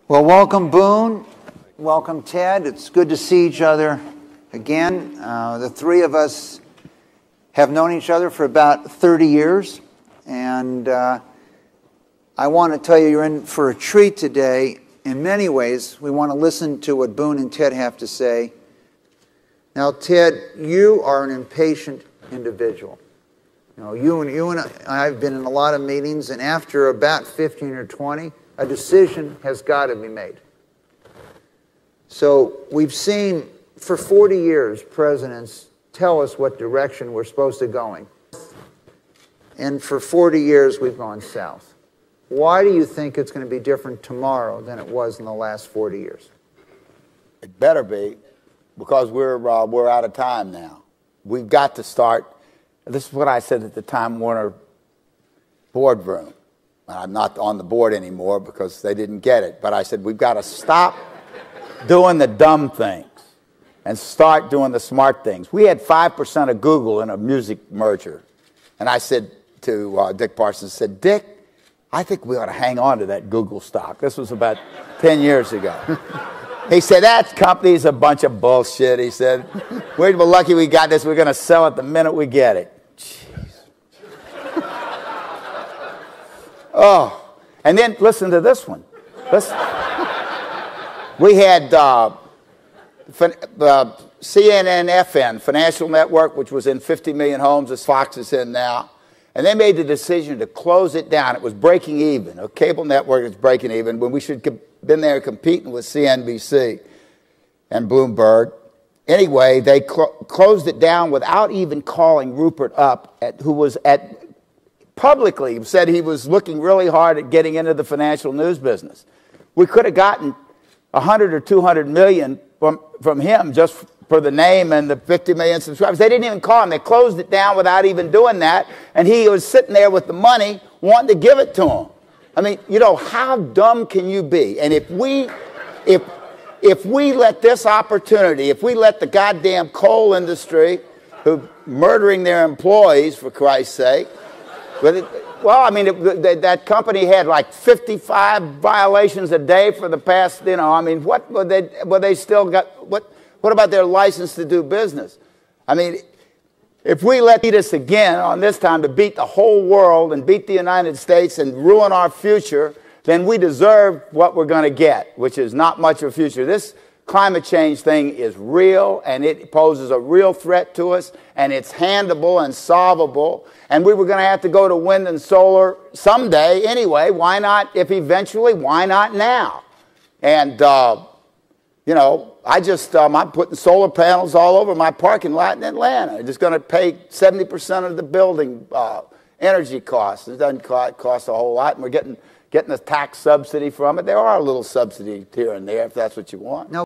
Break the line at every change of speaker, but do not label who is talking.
Well, welcome, Boone. Welcome, Ted. It's good to see each other again. The three of us have known each other for about 30 years, and I want to tell you you're in for a treat today. In many ways, we want to listen to what Boone and Ted have to say. Now, Ted, you are an impatient individual. You know, you and I have been in a lot of meetings, and after about 15 or 20, a decision has got to be made. So we've seen for 40 years presidents tell us what direction we're supposed to go in. And for 40 years we've gone south. Why do you think it's going to be different tomorrow than it was in the last 40 years?
It better be, because we're out of time now. We've got to start. This is what I said at the Time Warner boardroom. I'm not on the board anymore because they didn't get it. But I said, we've got to stop doing the dumb things and start doing the smart things. We had 5% of Google in a music merger. And I said to Dick Parsons, said, Dick, I think we ought to hang on to that Google stock. This was about 10 years ago. He said, that company's a bunch of bullshit. He said, we're lucky we got this. We're going to sell it the minute we get it. Oh, and then listen to this one. Listen. We had CNN-FN, Financial Network, which was in 50 million homes, as Fox is in now. And they made the decision to close it down. It was breaking even. A cable network is breaking even when we should have been there competing with CNBC and Bloomberg. Anyway, they closed it down without even calling Rupert up, who was publicly said he was looking really hard at getting into the financial news business. We could have gotten 100 or 200 million from him just for the name and the 50 million subscribers. They didn't even call him. They closed it down without even doing that, and he was sitting there with the money wanting to give it to him. I mean, you know, how dumb can you be? And if we let this opportunity, if we let the goddamn coal industry, who murdering their employees, for Christ's sake, well, I mean, that company had like 55 violations a day for the past, you know, I mean, what were they still got, what about their license to do business? I mean, if we let us again on this time to beat the whole world and beat the United States and ruin our future, then we deserve what we're going to get, which is not much of a future. This climate change thing is real, and it poses a real threat to us, and it's handleable and solvable. And we were going to have to go to wind and solar someday anyway. Why not, if eventually, why not now? And, you know, I'm putting solar panels all over my parking lot in Atlanta. I'm just going to pay 70% of the building energy costs. It doesn't cost a whole lot, and we're getting a tax subsidy from it. There are a little subsidy here and there if that's what you want. No.